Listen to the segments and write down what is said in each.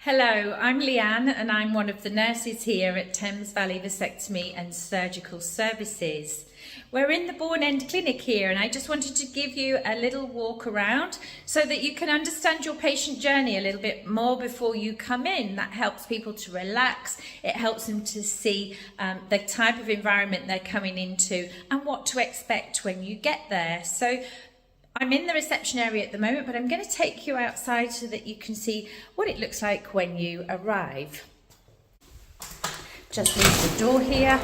Hello, I'm Leanne and I'm one of the nurses here at Thames Valley Vasectomy and Surgical Services. We're in the Bourne End Clinic here and I just wanted to give you a little walk around so that you can understand your patient journey a little bit more before you come in. That helps people to relax, it helps them to see the type of environment they're coming into and what to expect when you get there. So I'm in the reception area at the moment, but I'm going to take you outside so that you can see what it looks like when you arrive. Just leave the door here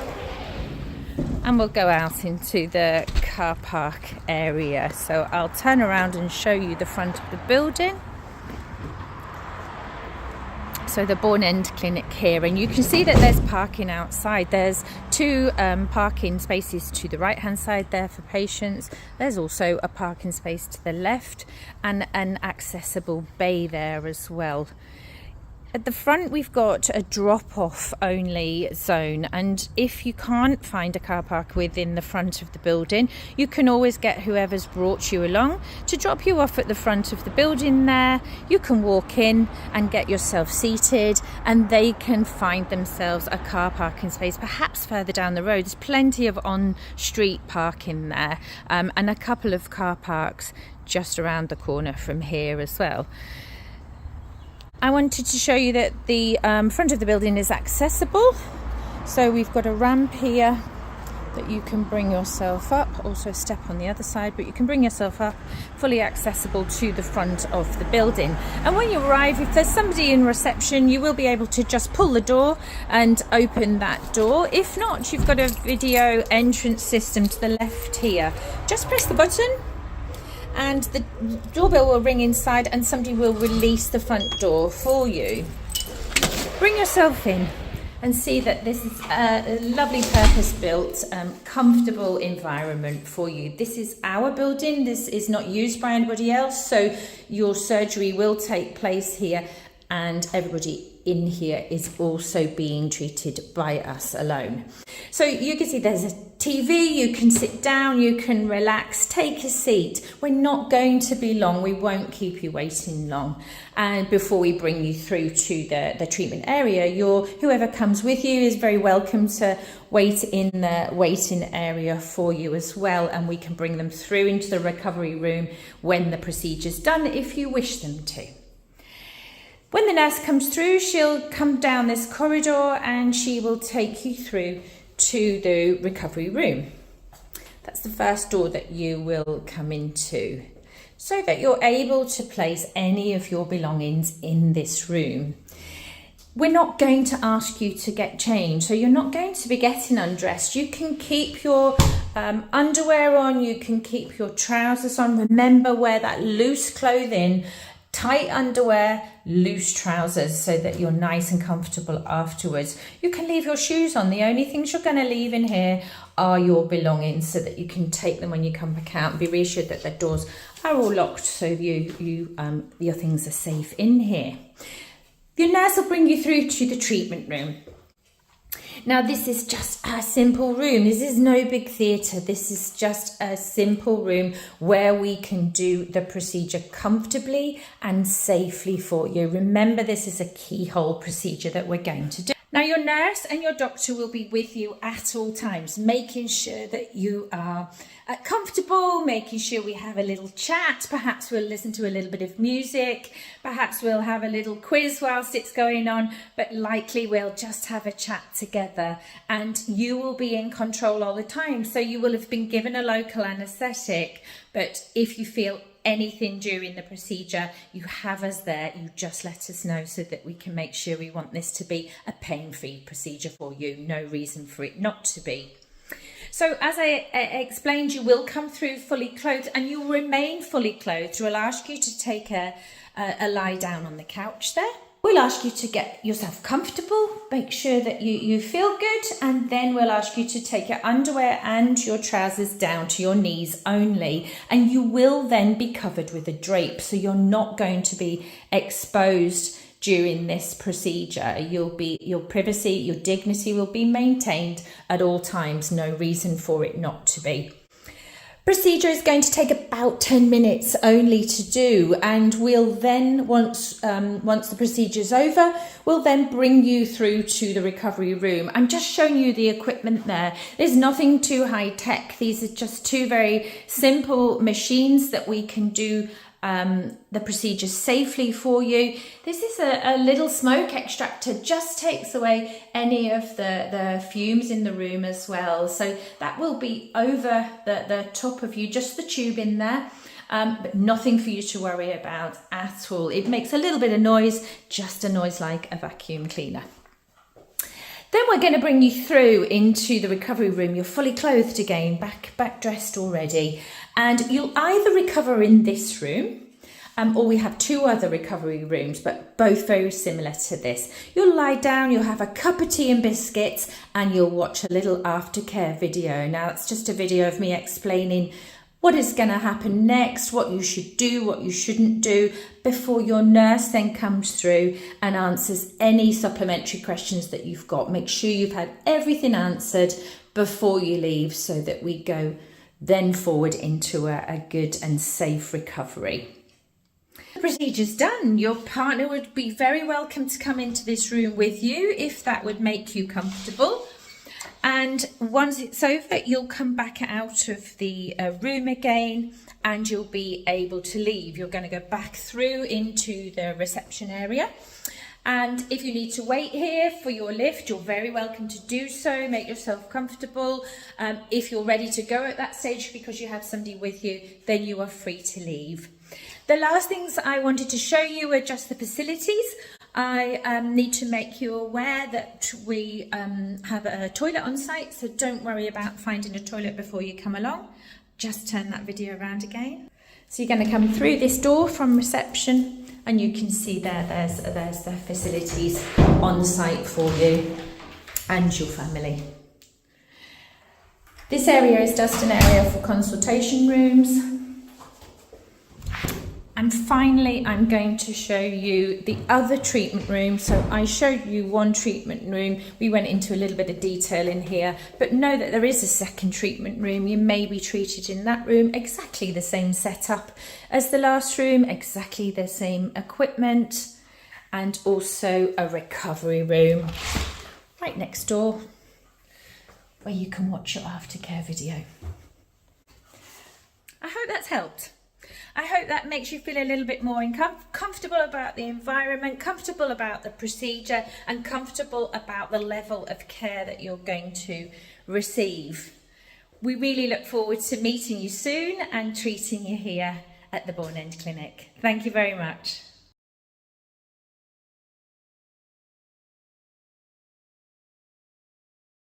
and we'll go out into the car park area. So I'll turn around and show you the front of the building. So the Bourne End Clinic here, and you can see that there's parking outside. There's two parking spaces to the right hand side there for patients. There's also a parking space to the left and an accessible bay there as well. At the front we've got a drop-off only zone, and if you can't find a car park within the front of the building, you can always get whoever's brought you along to drop you off at the front of the building there. You can walk in and get yourself seated and they can find themselves a car parking space perhaps further down the road. There's plenty of on-street parking there and a couple of car parks just around the corner from here as well. I wanted to show you that the front of the building is accessible. So we've got a ramp here that you can bring yourself up, also a step on the other side, but you can bring yourself up, fully accessible to the front of the building. And when you arrive, if there's somebody in reception, you will be able to just pull the door and open that door. If not, you've got a video entrance system to the left here. Just press the button and the doorbell will ring inside and somebody will release the front door for you. Bring yourself in and see that this is a lovely purpose-built, comfortable environment for you. This is our building, this is not used by anybody else, so your surgery will take place here and everybody in here is also being treated by us alone. So you can see there's a TV, you can sit down, you can relax, take a seat. We're not going to be long, we won't keep you waiting long. And before we bring you through to the treatment area, whoever comes with you is very welcome to wait in the waiting area for you as well, and we can bring them through into the recovery room when the procedure's done if you wish them to. When the nurse comes through, she'll come down this corridor and she will take you through to the recovery room. That's the first door that you will come into, so that you're able to place any of your belongings in this room. We're not going to ask you to get changed, so you're not going to be getting undressed. You can keep your underwear on, you can keep your trousers on. Remember, wear that loose clothing, tight underwear, loose trousers, so that you're nice and comfortable afterwards. You can leave your shoes on. The only things you're going to leave in here are your belongings, so that you can take them when you come back out and be reassured that the doors are all locked, so your things are safe in here. Your nurse will bring you through to the treatment room. Now, this is just a simple room. This is no big theatre. This is just a simple room where we can do the procedure comfortably and safely for you. Remember, this is a keyhole procedure that we're going to do. Now, your nurse and your doctor will be with you at all times, making sure that you are comfortable, making sure we have a little chat. Perhaps we'll listen to a little bit of music. Perhaps we'll have a little quiz whilst it's going on, but likely we'll just have a chat together, and you will be in control all the time. So you will have been given a local anaesthetic, but if you feel anything during the procedure, you have us there. You just let us know so that we can make sure we want this to be a pain-free procedure for you. No reason for it not to be. So as I explained, you will come through fully clothed and you'll remain fully clothed. We'll ask you to take a lie down on the couch there. We'll ask you to get yourself comfortable, make sure that you feel good, and then we'll ask you to take your underwear and your trousers down to your knees only, and you will then be covered with a drape, so you're not going to be exposed during this procedure. Your privacy, your dignity will be maintained at all times. No reason for it not to be. Procedure is going to take about 10 minutes only to do, and we'll then, once the procedure's over, we'll then bring you through to the recovery room. I'm just showing you the equipment there. There's nothing too high tech. These are just two very simple machines that we can do the procedure safely for you. This is a little smoke extractor, just takes away any of the fumes in the room as well. So that will be over the top of you, just the tube in there, but nothing for you to worry about at all. It makes a little bit of noise, just a noise like a vacuum cleaner. Then we're going to bring you through into the recovery room. You're fully clothed again, back dressed already. And you'll either recover in this room, or we have two other recovery rooms, but both very similar to this. You'll lie down, you'll have a cup of tea and biscuits, and you'll watch a little aftercare video. Now, that's just a video of me explaining what is going to happen next, what you should do, what you shouldn't do, before your nurse then comes through and answers any supplementary questions that you've got. Make sure you've had everything answered before you leave, so that we go then forward into a good and safe recovery. The procedure's done. Your partner would be very welcome to come into this room with you if that would make you comfortable. And once it's over, you'll come back out of the room again, and you'll be able to leave. You're going to go back through into the reception area. And if you need to wait here for your lift, you're very welcome to do so. Make yourself comfortable. If you're ready to go at that stage because you have somebody with you, then you are free to leave. The last things I wanted to show you are just the facilities. I need to make you aware that we have a toilet on site, so don't worry about finding a toilet before you come along. Just turn that video around again. So you're going to come through this door from reception, and you can see there's the facilities on site for you and your family. This area is just an area for consultation rooms. And finally, I'm going to show you the other treatment room. So I showed you one treatment room. We went into a little bit of detail in here, but know that there is a second treatment room. You may be treated in that room, exactly the same setup as the last room, exactly the same equipment, and also a recovery room right next door where you can watch your aftercare video. I hope that's helped. I hope that makes you feel a little bit more comfortable about the environment, comfortable about the procedure, and comfortable about the level of care that you're going to receive. We really look forward to meeting you soon and treating you here at the Bourne End Clinic. Thank you very much.